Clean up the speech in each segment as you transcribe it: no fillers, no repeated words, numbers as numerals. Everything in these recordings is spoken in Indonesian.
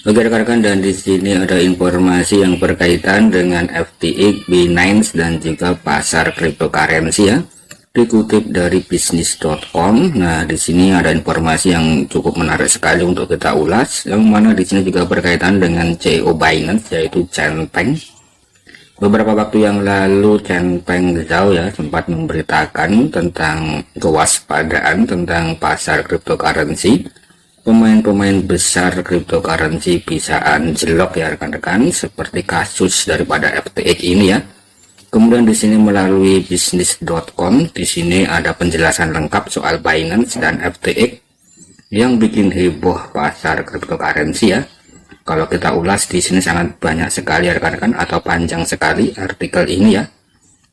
Oke rekan-rekan, dan di sini ada informasi yang berkaitan dengan FTX, Binance dan juga pasar cryptocurrency ya. Dikutip dari bisnis.com. Nah, di sini ada informasi yang cukup menarik sekali untuk kita ulas, yang mana di sini juga berkaitan dengan CEO Binance, yaitu Changpeng. Beberapa waktu yang lalu Changpeng Zhao ya sempat memberitakan tentang kewaspadaan tentang pasar cryptocurrency. Pemain-pemain besar cryptocurrency bisa anjlok ya rekan-rekan, seperti kasus daripada FTX ini ya. Kemudian di sini melalui bisnis.com, di sini ada penjelasan lengkap soal Binance dan FTX yang bikin heboh pasar cryptocurrency ya. Kalau kita ulas di sini sangat banyak sekali ya rekan-rekan, atau panjang sekali artikel ini ya.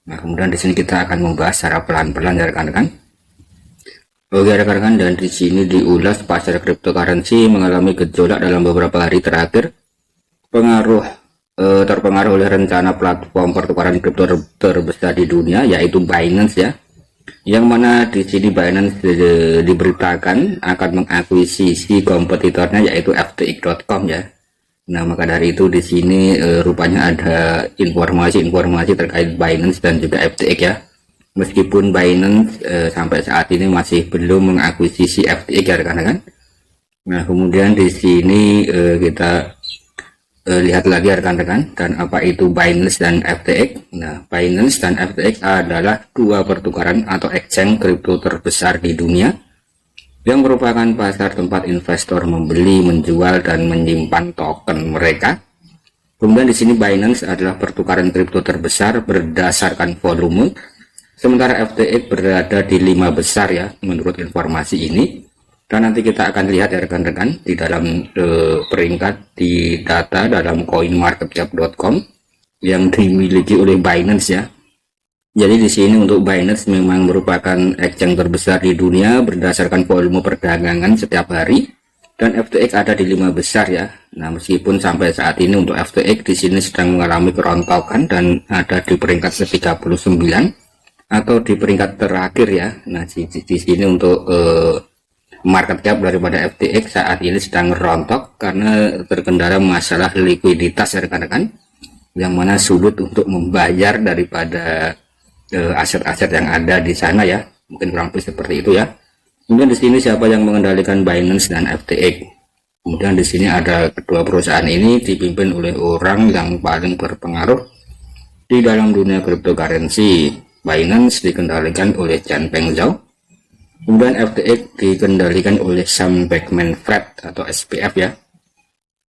Nah, kemudian di sini kita akan membahas secara pelan-pelan ya rekan-rekan. Oke rekan-rekan, dan di sini diulas pasar cryptocurrency mengalami gejolak dalam beberapa hari terakhir. Terpengaruh oleh rencana platform pertukaran kripto terbesar di dunia, yaitu Binance ya. Yang mana di sini Binance diberitakan akan mengakuisisi kompetitornya, yaitu FTX.com ya. Nah, maka dari itu di sini rupanya ada informasi-informasi terkait Binance dan juga FTX ya. Meskipun Binance sampai saat ini masih belum mengakuisisi FTX ya rekan-rekan. Nah, kemudian di sini kita lihat lagi rekan-rekan, dan apa itu Binance dan FTX. Nah, Binance dan FTX adalah dua pertukaran atau exchange kripto terbesar di dunia yang merupakan pasar tempat investor membeli, menjual dan menyimpan token mereka. Kemudian di sini Binance adalah pertukaran kripto terbesar berdasarkan volume, sementara FTX berada di 5 besar ya menurut informasi ini. Dan nanti kita akan lihat ya rekan-rekan di dalam peringkat di data dalam coinmarketcap.com yang dimiliki oleh Binance ya. Jadi di sini untuk Binance memang merupakan exchange terbesar di dunia berdasarkan volume perdagangan setiap hari, dan FTX ada di 5 besar ya. Nah, meskipun sampai saat ini untuk FTX di sini sedang mengalami kerontokan dan ada di peringkat ke-39 atau di peringkat terakhir ya. Nah, di sini untuk market cap daripada FTX saat ini sedang rontok karena terkendala masalah likuiditas ya rekan-rekan, yang mana sulit untuk membayar daripada aset-aset yang ada di sana ya. Mungkin kurang lebih seperti itu ya. Kemudian di sini siapa yang mengendalikan Binance dan FTX? Kemudian di sini ada kedua perusahaan ini dipimpin oleh orang yang paling berpengaruh di dalam dunia cryptocurrency. Binance dikendalikan oleh Changpeng Zhao, kemudian FTX dikendalikan oleh Sam Bankman-Fried atau SBF ya.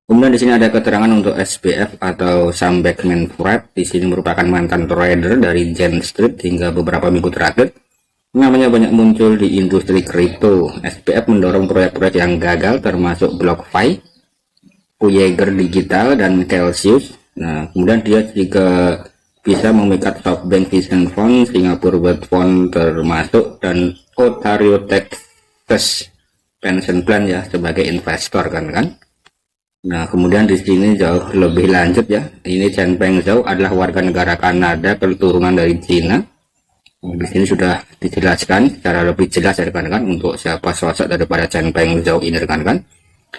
Kemudian di sini ada keterangan untuk SBF atau Sam Bankman-Fried. Di sini merupakan mantan trader dari Jane Street hingga beberapa minggu terakhir. Namanya banyak muncul di industri kripto. SBF mendorong proyek-proyek yang gagal termasuk BlockFi, Voyager Digital dan Celsius. Nah, kemudian dia juga bisa memikat SoftBank Vision Fund, Singapore Wealth Fund termasuk, dan Ontario Texas Pension Plan ya sebagai investor kan. Nah, kemudian di sini jauh lebih lanjut ya. Ini Changpeng Zhao adalah warga negara Kanada keturunan dari Cina. Di sini sudah dijelaskan secara lebih jelas ya rekan-rekan untuk siapa sosok daripada Changpeng Zhao ini rekan-rekan.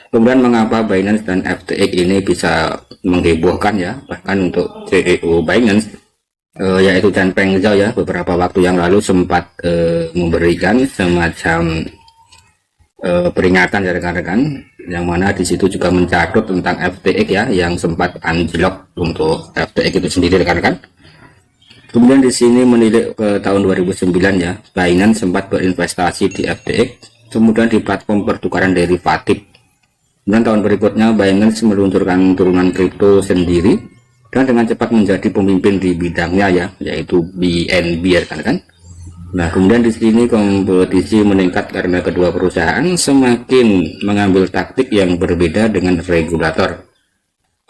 Kemudian mengapa Binance dan FTX ini bisa menghebohkan ya, bahkan untuk CEO Binance yaitu Changpeng Zhao ya beberapa waktu yang lalu sempat memberikan semacam peringatan ya rekan-rekan, yang mana di situ juga mencatut tentang FTX ya yang sempat anjlok untuk FTX itu sendiri rekan-rekan. Kemudian di sini menilik ke tahun 2009 ya, Binance sempat berinvestasi di FTX, kemudian di platform pertukaran derivatif. Dan tahun berikutnya Binance meluncurkan turunan kripto sendiri dan dengan cepat menjadi pemimpin di bidangnya ya, yaitu BNB ya kan. Nah, kemudian di sini kompetisi meningkat karena kedua perusahaan semakin mengambil taktik yang berbeda dengan regulator.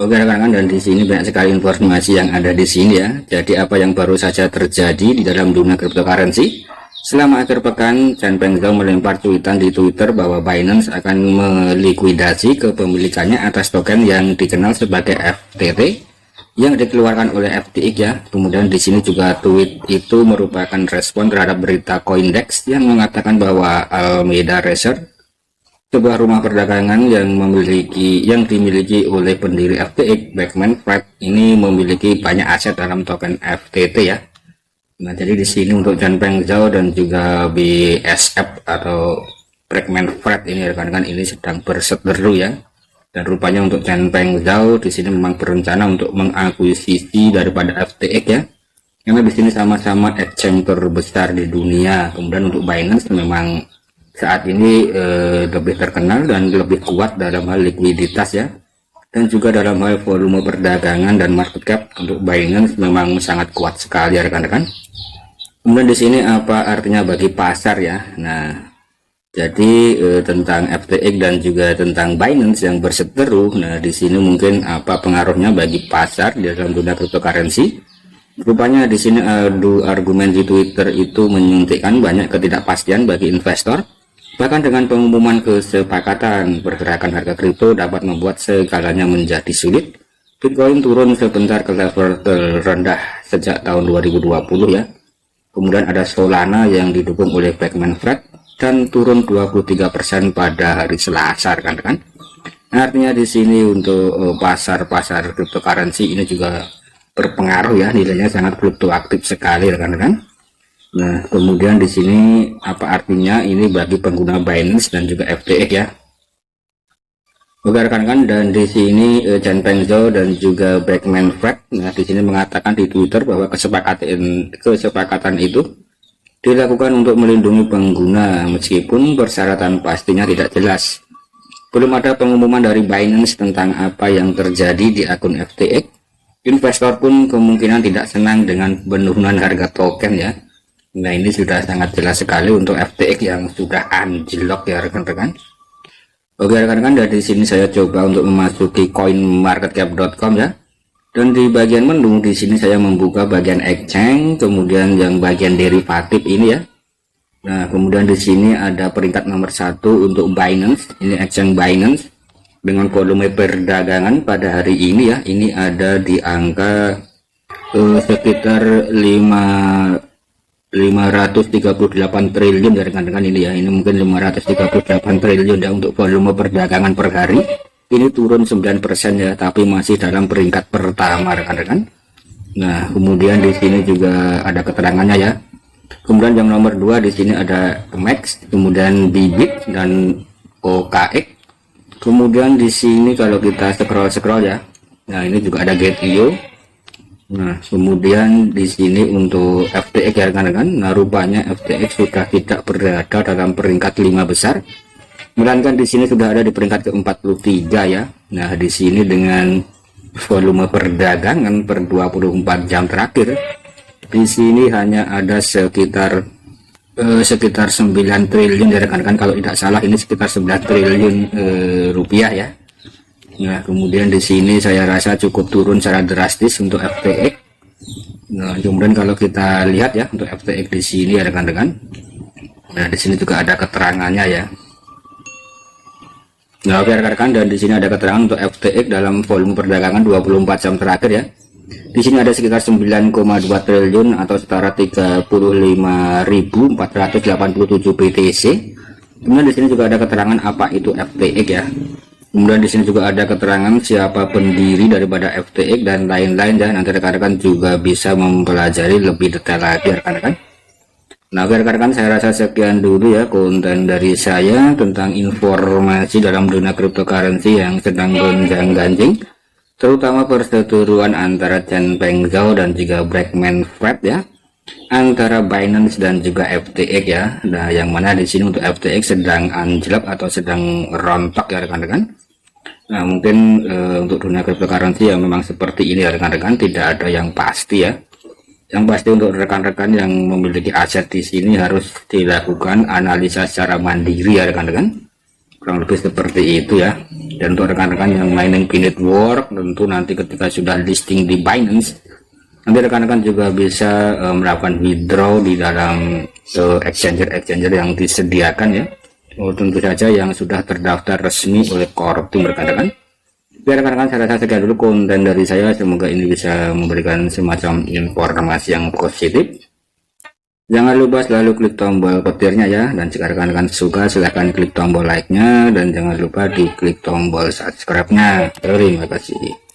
Oke rekan-rekan, dan di sini banyak sekali informasi yang ada di sini ya. Jadi apa yang baru saja terjadi di dalam dunia cryptocurrency? Selama akhir pekan, Changpeng Zhao melempar cuitan di Twitter bahwa Binance akan melikuidasi kepemilikannya atas token yang dikenal sebagai FTT yang dikeluarkan oleh FTX ya. Kemudian di sini juga tweet itu merupakan respon terhadap berita Coindex yang mengatakan bahwa Alameda Research sebuah rumah perdagangan yang dimiliki oleh pendiri FTX, Bankman-Fried, ini memiliki banyak aset dalam token FTT ya. Nah, jadi di sini untuk Chanpeng Zhao dan juga BSF atau Bankman-Fried ini rekan-rekan ini sedang berseteru ya. Dan rupanya untuk Chanpeng Zhao di sini memang berencana untuk mengakuisisi daripada FTX ya. Karena di sini sama-sama exchange terbesar di dunia. Kemudian untuk Binance memang saat ini lebih terkenal dan lebih kuat dalam hal likuiditas ya. Dan juga dalam hal volume perdagangan dan market cap untuk Binance memang sangat kuat sekali ya rekan-rekan. Kemudian di sini apa artinya bagi pasar ya. Nah, jadi tentang FTX dan juga tentang Binance yang berseteru. Nah, di sini mungkin apa pengaruhnya bagi pasar di dalam dunia cryptocurrency. Rupanya di sini argumen di Twitter itu menyuntikkan banyak ketidakpastian bagi investor. Bahkan dengan pengumuman kesepakatan pergerakan harga kripto dapat membuat segalanya menjadi sulit. Bitcoin turun sebentar ke level terendah sejak tahun 2020 ya. Kemudian ada Solana yang didukung oleh Bankman-Fried dan turun 23% pada hari Selasa kan. Artinya di sini untuk pasar-pasar cryptocurrency ini juga berpengaruh ya, nilainya sangat fluktuatif sekali rekan-rekan. Nah, kemudian di sini apa artinya ini bagi pengguna Binance dan juga FTX ya. Oke rekan-rekan, dan di sini Chanpeng Zhao dan juga Bankman-Fried nah di sini mengatakan di Twitter bahwa kesepakatan itu dilakukan untuk melindungi pengguna meskipun persyaratan pastinya tidak jelas. Belum ada pengumuman dari Binance tentang apa yang terjadi di akun FTX. Investor pun kemungkinan tidak senang dengan penurunan harga token ya. Nah, ini sudah sangat jelas sekali untuk FTX yang sudah anjlok ya rekan-rekan. Oke rekan-rekan, dari sini saya coba untuk memasuki coinmarketcap.com ya. Dan di bagian menu di sini saya membuka bagian exchange, kemudian yang bagian derivatif ini ya. Nah, kemudian di sini ada peringkat nomor 1 untuk Binance, ini exchange Binance dengan volume perdagangan pada hari ini ya. Ini ada di angka sekitar 538 triliun ya rekan-rekan ini ya. Ini mungkin 538 triliun ya untuk volume perdagangan per hari. Ini turun 9% ya, tapi masih dalam peringkat pertama rekan-rekan. Nah, kemudian di sini juga ada keterangannya ya. Kemudian yang nomor 2 di sini ada Max, kemudian Bibit dan OKX. Kemudian di sini kalau kita scroll ya. Nah, ini juga ada Get.io. Nah, kemudian di sini untuk FTX ya rekan-rekan. Nah, rupanya FTX sudah tidak berada dalam peringkat 5 besar. Melainkan di sini sudah ada di peringkat ke-43 ya. Nah, di sini dengan volume perdagangan per 24 jam terakhir di sini hanya ada sekitar 9 triliun ya rekan-rekan, kalau tidak salah ini sekitar 9 triliun rupiah ya. Nah, kemudian di sini saya rasa cukup turun secara drastis untuk FTX. Nah, kemudian kalau kita lihat ya untuk FTX di sini ya rekan-rekan. Nah, di sini juga ada keterangannya ya. Nah, oke rekan-rekan, dan di sini ada keterangan untuk FTX dalam volume perdagangan 24 jam terakhir ya. Di sini ada sekitar 9,2 triliun atau setara 35.487 BTC. Kemudian di sini juga ada keterangan apa itu FTX ya. Kemudian di sini juga ada keterangan siapa pendiri daripada FTX dan lain-lain ya. Nanti rekan-rekan juga bisa mempelajari lebih detail lagi rekan-rekan. Nah, rekan-rekan, saya rasa sekian dulu ya konten dari saya tentang informasi dalam dunia cryptocurrency yang sedang gonjang-ganjing, terutama perseteruan antara Chanpeng Zhao dan juga Bankman-Fried ya, antara Binance dan juga FTX ya. Nah, yang mana di sini untuk FTX sedang anjlok atau sedang rontok ya rekan-rekan. Nah, mungkin untuk dunia cryptocurrency yang memang seperti ini ya rekan-rekan, tidak ada yang pasti ya. Yang pasti untuk rekan-rekan yang memiliki aset di sini harus dilakukan analisa secara mandiri ya rekan-rekan, kurang lebih seperti itu ya. Dan untuk rekan-rekan yang mining network, tentu nanti ketika sudah listing di Binance, nanti rekan-rekan juga bisa melakukan withdraw di dalam exchanger yang disediakan ya. Tentu saja yang sudah terdaftar resmi oleh Core Team rekan-rekan. Biar rekan-rekan, saya rasa sekian dulu konten dari saya. Semoga ini bisa memberikan semacam informasi yang positif. Jangan lupa selalu klik tombol petirnya ya, dan jika rekan-rekan suka silahkan klik tombol like-nya, dan jangan lupa di klik tombol subscribe-nya. Terima kasih.